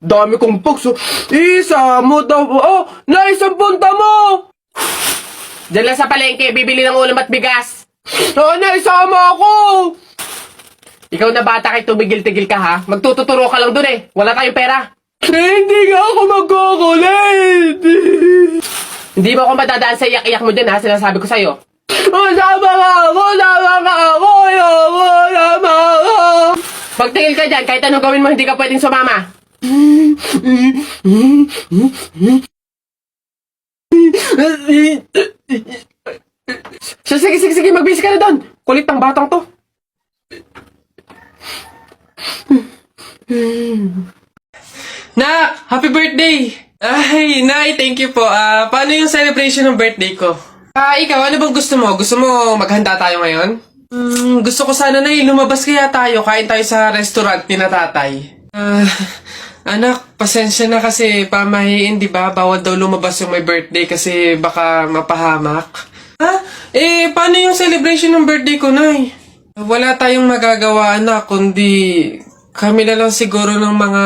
Dami kong box, oh. Isa mo daw, oh, naisang punta mo! Diyan lang sa palengke, bibili ng ulam at bigas. Oh, naisama ako! Ikaw na bata kay tumigil-tigil ka ha? Magtututuro ka lang dun eh. Wala tayong pera. Hindi nga ako magkukulit! Hindi mo ako madadaan sa iyak-iyak mo din ha, sinasabi ko sa'yo. Oh, sama ka ako! Sama ka ako! Ayoko! Sama ka! Pagtingil ka dyan, kahit anong gawin mo, hindi ka pwedeng sumama. Sige, magbihis ka na doon. Kulit ng batang to. Nak! Happy birthday! Ay, Nay, thank you po. Paano yung celebration ng birthday ko? Ikaw, ano bang gusto mo? Gusto mo maghanda tayo ngayon? Gusto ko sana, Nay, lumabas kaya tayo. Kain tayo sa restaurant ni na tatay. Anak, pasensya na kasi pamahiin, di ba? Bawal daw lumabas yung may birthday kasi baka mapahamak. Paano yung celebration ng birthday ko, Nay? Wala tayong magagawa, anak, kundi kami na lang siguro ng mga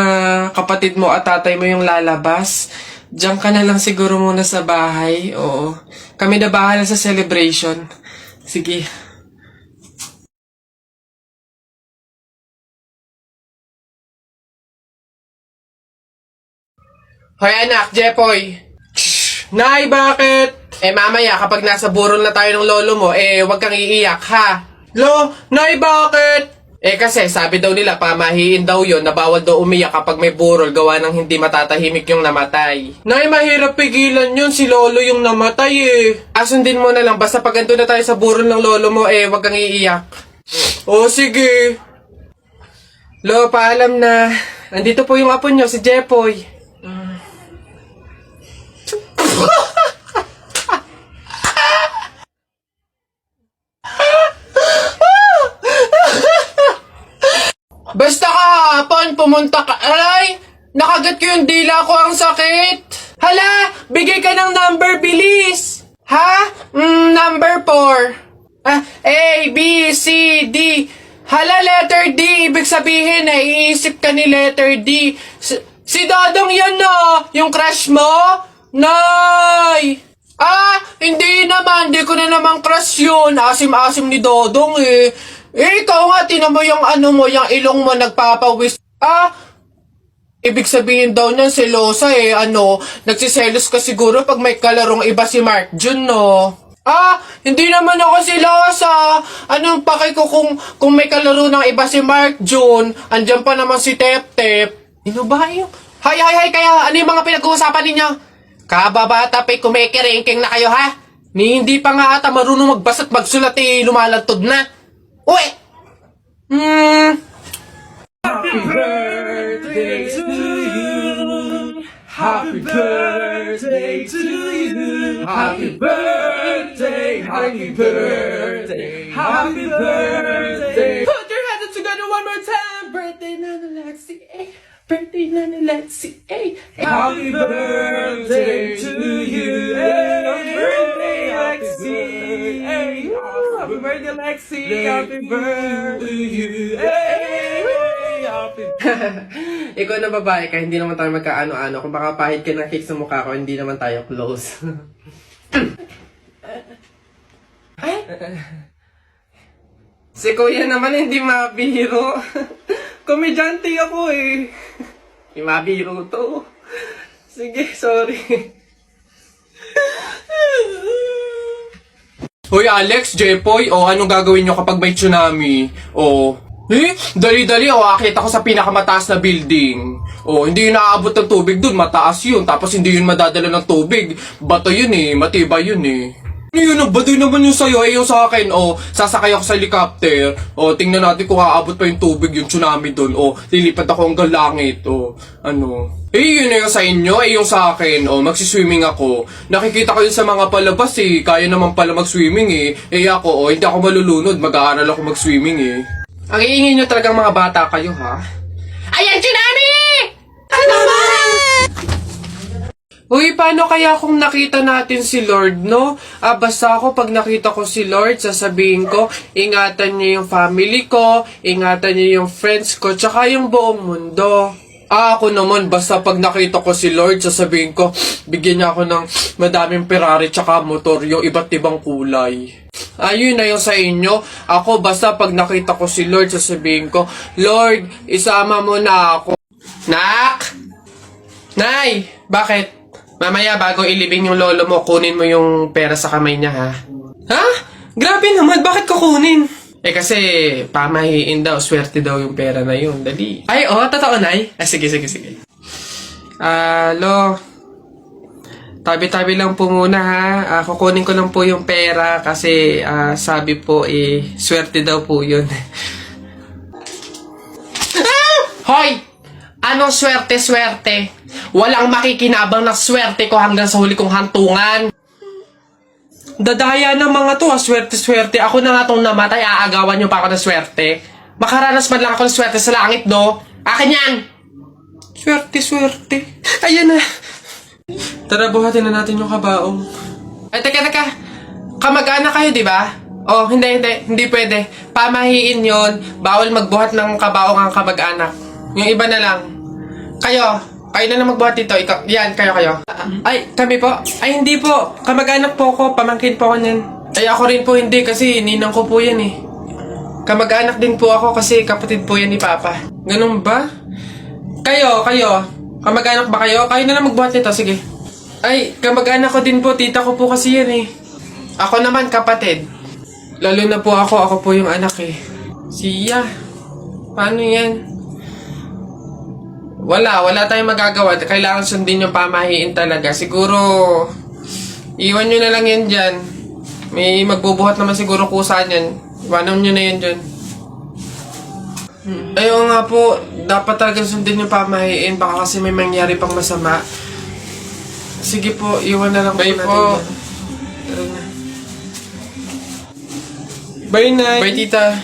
kapatid mo at tatay mo yung lalabas. Diyan ka na lang siguro muna sa bahay. Oo. Kami na bahala sa celebration. Sige. Hoy anak, Jepoy. Nay, bakit? Mamaya kapag nasa burol na tayo ng lolo mo, wag kang iiyak ha. Nay, bakit? Kasi sabi daw nila, pamahiin daw yon na bawal daw umiyak kapag may burol gawa ng hindi matatahimik yung namatay. Nay, mahirap pigilan yun. Si lolo yung namatay eh. Sundin mo na lang, basta pag andun na tayo sa burol ng lolo mo, wag kang iiyak. Oh, sige. Lo, paalam na. Andito po yung apo nyo, si Jepoy. Basta kahapon, pumunta ka. Aray! Nakagat ko yung dila ko, ang sakit. Hala! Bigay ka ng number, bilis! Ha? Number 4. A, B, C, D. Hala, letter D. Ibig sabihin, iisip ka ni letter D. Si Dodong yan na! Yung crush mo? Nay! Hindi naman. Hindi ko na naman crush yun. Asim-asim ni Dodong eh. Ikaw nga, tinan mo yung yung ilong mo nagpapawis. Ibig sabihin daw niyan selosa eh, nagsiselos ka siguro pag may kalarong iba si Mark Jun, no? Hindi naman ako selosa. Anong paki ko kung may kalaro ng iba si Mark Jun? Andyan pa naman si Tep Tep. Ano ba yung? Hay, kaya ano yung mga pinag-uusapan ninyo? Kababata pa'y kumikiringking na kayo, ha? Hindi pa nga ata marunong magbasa't magsulat lumalantod na. Uy! Happy birthday to you. Happy birthday to you. Happy birthday. Happy birthday. Happy birthday. Put your hands together one more time. Birthday Nana Lexi, Birthday Nana Lexi, Happy birthday to you. Happy birthday, Lexi. Happy birthday, Lexi. Happy birthday to you. Ikaw na babae ka, hindi naman tayo magkaano-ano. Kung baka pahit ka ng cake sa mukha ko, hindi naman tayo close. Si kuya naman hindi mabiro. Komedyante ako eh. Hindi mabiro to. Sige, sorry. Hoy Alex, Jepoy, anong gagawin nyo kapag may tsunami? Dali-dali, akit ako sa pinakamataas na building. Hindi yun naaabot ng tubig dun, mataas yun. Tapos hindi yun madadala ng tubig. Bato yun matibay yun Yun, baduy naman yung sa'yo, yung sa akin, sasakay ako sa helicopter. Tingnan natin kung aabot pa yung tubig, yung tsunami dun. Lilipad ako hanggang langit, yun yung sa inyo, yung sa akin, magsiswimming ako. Nakikita ko yun sa mga palabas, kaya naman pala mag-swimming, ako, hindi ako malulunod, mag-aaral ako mag-swimming, Ang iingin nyo talagang mga bata kayo, ha? Ayan, tsunami! Ano ba? Uy, paano kaya kung nakita natin si Lord, no? Basta ako pag nakita ko si Lord, sasabihin ko, ingatan niyo yung family ko, ingatan niyo yung friends ko, tsaka yung buong mundo. Ako naman, basta pag nakita ko si Lord, sasabihin ko, bigyan niya ako ng madaming Ferrari tsaka motor, yung iba't ibang kulay. Ayun na yung sa inyo. Ako, basta pag nakita ko si Lord, sasabihin ko, Lord, isama mo na ako. Nak! Nay! Bakit? Mamaya bago ilibing yung lolo mo, kunin mo yung pera sa kamay niya, ha? Ha? Grabe naman, bakit kukunin? Eh kasi, pamahiin daw, swerte daw yung pera na yun. Dali. Ay, totoo, Nay? Sige. Lo, tabi-tabi lang po muna, ha? Kukunin ko lang po yung pera kasi sabi po, swerte daw po yun. Hoy! Anong swerte-swerte? Walang makikinabang na swerte ko hanggang sa huli kong hantungan. Dadaya ng mga to, swerte-swerte. Ako na nga tong namatay, aagawan nyo pa ako ng swerte. Makaranas man lang ako ng swerte sa langit, do. Akin yan! Swerte-swerte. Ayan na. Tara, buhatin na natin yung kabaong. Ay, teka. Kamag-anak kayo, di ba? Oh, hindi pwede. Pamahiin yon. Bawal magbuhat ng kabaong ang kamag-anak. Yung iba na lang. Kayo na lang magbuhat dito. Ikaw, yan, kayo. Ay, kami po? Ay, hindi po. Kamag-anak po ako. Pamangkin po ako niyan. Ay, ako rin po hindi kasi ninang ko po yan eh. Kamag-anak din po ako kasi kapatid po yan ni Papa. Ganun ba? Kayo. Kamag-anak ba kayo? Kayo na lang magbuhat nito, sige. Ay, kamag-anak ko din po. Tita ko po kasi yan eh. Ako naman kapatid. Lalo na po ako po yung anak eh. Siya. Paano yan? Wala tayong magagawa. Kailangan sundin yung pamahiin talaga. Siguro, iwan nyo na lang yan dyan. May magbubuhat naman siguro kusa yan. Iwanan nyo na yan dyan. Ayaw nga po, dapat talaga sundin yung pamahiin. Baka kasi may mangyari pang masama. Sige po, iwan na lang Bye natin po. dyan. Tara na. Bye, Nay. Bye, tita.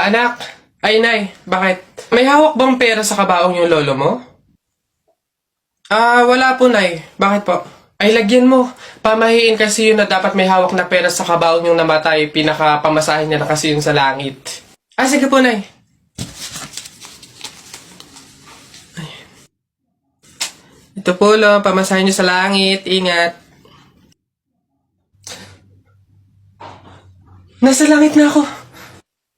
Anak. Ay, Nay. Bakit? May hawak bang pera sa kabaong yung lolo mo? Wala po, Nay. Bakit po? Ay, lagyan mo. Pamahiin kasi yun na dapat may hawak na pera sa kabaong yung namatay. Pinakapamasahin niya na kasi yun sa langit. Sige po, Nay. Ito po, lo. Pamasahin niyo sa langit. Ingat. Nasa langit na ako.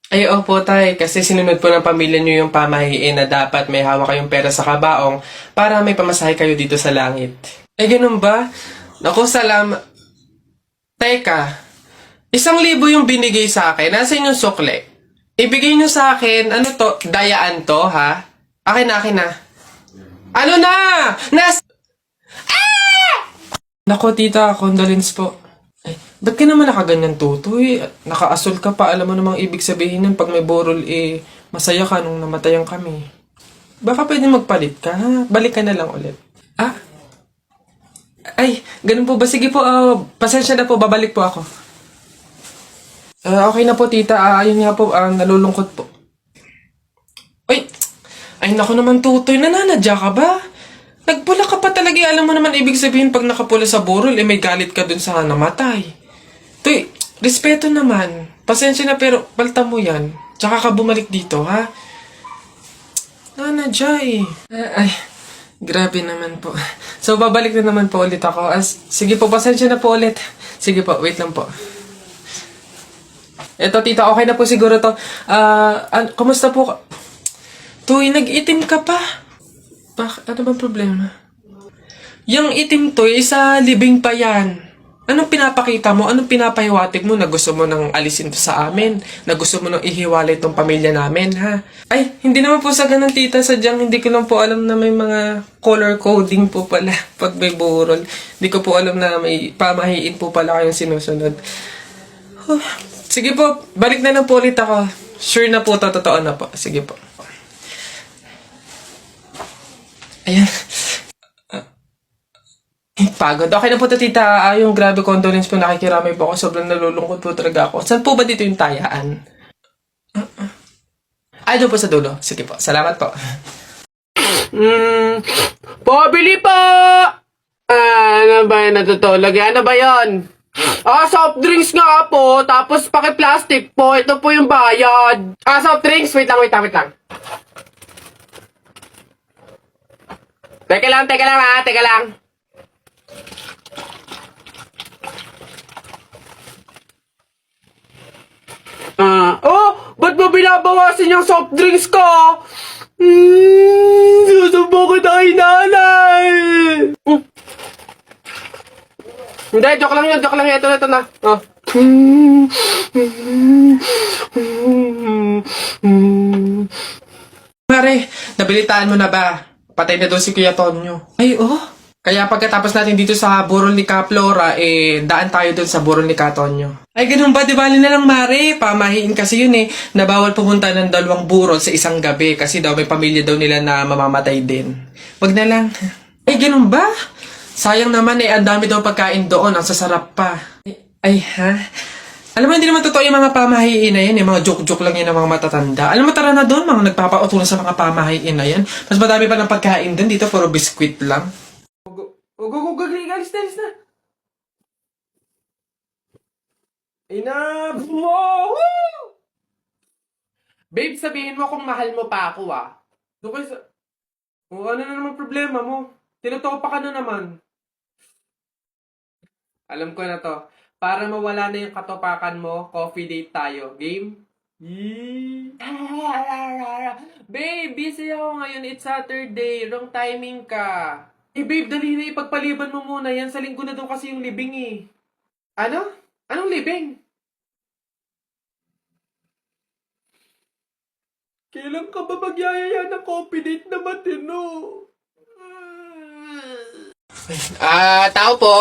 Ay, opo, tay. Kasi sinunod po ng pamilya niyo yung pamahiin na dapat may hawak kayong pera sa kabaong para may pamasahe kayo dito sa langit. Eh, ganun ba? Naku, Teka. 1,000 yung binigay sa akin. Nasa yung sukle? Ibigay niyo sa akin, ano to? Dayaan to, ha? Akin na. Ano na? Naku, tita. Condolence po. Ba't ka naman nakaganyan, tutoy? Nakaasol ka pa. Alam mo namang ibig sabihin nun pag may borol, masaya ka nung namatayan kami. Baka pwede magpalit ka, ha? Balik ka na lang ulit. Ay, ganun po ba? Sige po, pasensya na po. Babalik po ako. Okay na po, tita. Ayun nga po, nalulungkot po. Ay, naku naman, tutoy. Nananadya ka ba? Nagpula ka pa talaga. Alam mo naman ibig sabihin pag nakapula sa borol, may galit ka dun sa namatay. Tuy, respeto naman. Pasensya na pero palta mo yan. Tsaka ka bumalik dito, ha? Nanadya eh. Ay, grabe naman po. So, babalik na naman po ulit ako. Sige po, pasensya na po ulit. Sige po, wait lang po. Eto, tita, okay na po siguro to. Kumusta po? Tuy, nag-itim ka pa. Ano bang problema? Yung itim to, sa libing pa yan. Anong pinapakita mo? Anong pinapahiwatig mo na gusto mo nang alisin to sa amin? Na gusto mo nang ihiwalay tong pamilya namin, ha? Ay, hindi naman po sa ganun, tita. Sadyang hindi ko lang po alam na may mga color coding po pala pag may burol. Hindi ko po alam na may pamahiin po pala kayong sinusunod. Sige po, balik na lang po ulit ako. Sure na po, totoo na po. Sige po. Ayan. Pagod. Okay na po, tita. Yung grabe condolence po, nakikiramay po ako. Sobrang nalulungkot po talaga ako. Saan po ba dito yung tayaan? Doon po sa dulo. Sige po. Salamat po. Pabili po! Ano ba yun natutulog? Ano ba yun? Soft drinks nga po. Tapos paki-plastic po. Ito po yung bayad. Soft drinks. Wait lang. Teka lang ha, teka lang. Oh, ba't mo binabawasan yung soft drinks ko? Susubo ko tayo, nanay. Hindi, joke lang yun. Ito na. Oh. Mare, nabilitaan mo na ba? Patay na doon si Kuya Tonyo. Ay, oh. Kaya pagkatapos natin dito sa burol ni Ka Flora, daan tayo doon sa burol ni Ka Tonyo. Ay, ganun ba? Di bali na lang, Mare. Pamahiin kasi yun na bawal pumunta ng 2 burol sa isang gabi kasi daw may pamilya daw nila na mamamatay din. Wag na lang. Ay, ganun ba? Sayang naman ang dami daw pagkain doon. Ang sasarap pa. Ay, ha? Alam mo, hindi naman totoo yung mga pamahiin na yan. Yung mga joke-joke lang yan ng mga matatanda. Alam mo, tara na doon. Mga nagpapautulan sa mga pamahiin na yan. Mas madami pa ng pagkain doon. Dito, puro biskwit lang. Alis na. Enough mo! Woo! Babe, sabihin mo kung mahal mo pa ako, ah. Doon kayo sa... O, ano na naman problema mo? Tinutopa ka na naman. Alam ko na to. Para mawala na yung katopakan mo, coffee date tayo. Game? Yee! Babe, busy ako ngayon. It's Saturday. Wrong timing ka. Eh babe, dali na ipagpaliban mo muna yan. Sa linggo na daw kasi yung libing eh. Ano? Anong libing? Kailan ka ba magyayaya ng coffee date na matino? Tao po?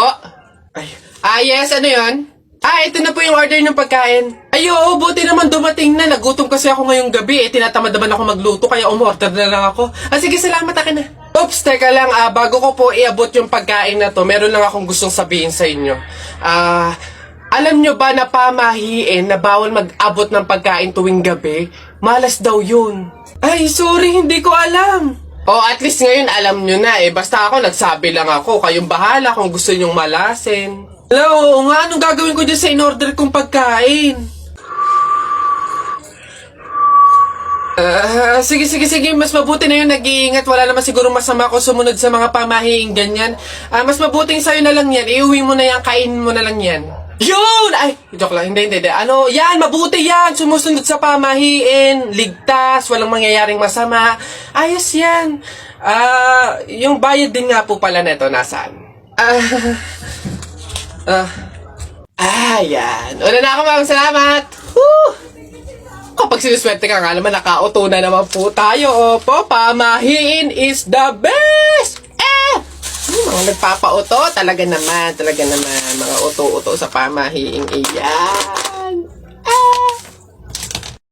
Yes, ano yun? Ito na po yung order ng pagkain. Ay, oo, buti naman dumating na. Nagutom kasi ako ngayong gabi. Tinatamad naman ako magluto, kaya umorder na lang ako. Sige, salamat, akin na. Oops, teka lang, bago ko po iabot yung pagkain na to, meron lang akong gustong sabihin sa inyo. Alam nyo ba na pamahiin na bawal mag-abot ng pagkain tuwing gabi? Malas daw yun. Ay, sorry, hindi ko alam. At least ngayon alam nyo na Basta ako, nagsabi lang ako. Kayong bahala kung gusto nyong malasin. Hello, nga, anong gagawin ko dyan sa in-order kong pagkain? Sige. Mas mabuti na yun nag-iingat. Wala naman siguro masama kung sumunod sa mga pamahiing ganyan. Mas mabuting sa'yo na lang yan. Iuwi mo na yan, kainin mo na lang yan. Yun! Ay, joke lang. Hindi. Ano, yan, mabuti yan. Sumusunod sa pamahiin. Ligtas, walang mangyayaring masama. Ayos yan. Yung bayad din nga po pala neto, nasaan? Yan. Una na ako, ma'am. Salamat. Woo! Kapag sinuswerte ka nga naman, nakauto na naman po tayo. Opo, pamahiin is the best! Mga nagpapauto, talaga naman. Mga uto-uto sa pamahiing iyan.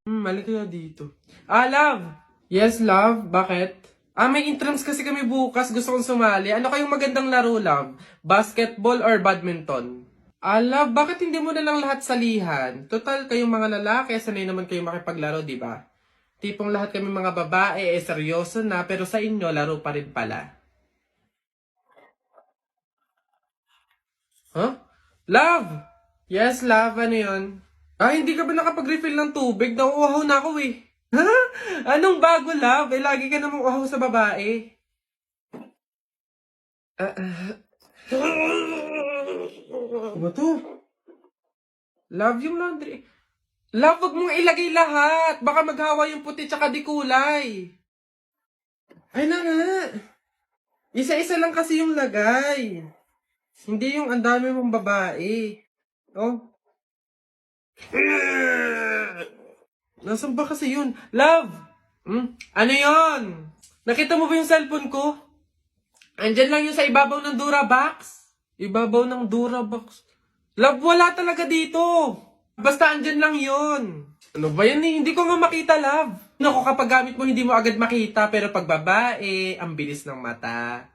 Mali kaya dito. Love! Yes, love? Bakit? May intrams kasi kami bukas. Gusto kong sumali. Ano kayong magandang laro, love? Basketball or badminton? Love, bakit hindi mo na lang lahat salihan? Total, kayong mga lalaki, sanay naman kayong makipaglaro, di ba? Tipong lahat kami mga babae, seryoso na, pero sa inyo, laro pa rin pala. Huh? Love! Yes, love, ano yun? Hindi ka ba nakapag-refill ng tubig? Nauuhaw na ako eh. Ha? Anong bago, love? Lagi ka namang uhaw sa babae. Ano to? Love yung laundry. Love, wag mong ilagay lahat. Baka maghawa yung puti tsaka di kulay. Ay na nga. Isa-isa lang kasi yung lagay. Hindi yung ang dami mong babae. Oh. Nasaan ba kasi yun? Love! Ano yun? Nakita mo ba yung cellphone ko? Andyan lang yun sa ibabaw ng Durabox. Ibabaw ng Durabox. Love, wala talaga dito. Basta andyan lang yun. Ano ba yan eh? Hindi ko nga makita, love. Naku, kapag gamit mo, hindi mo agad makita. Pero pag babae, ang bilis ng mata.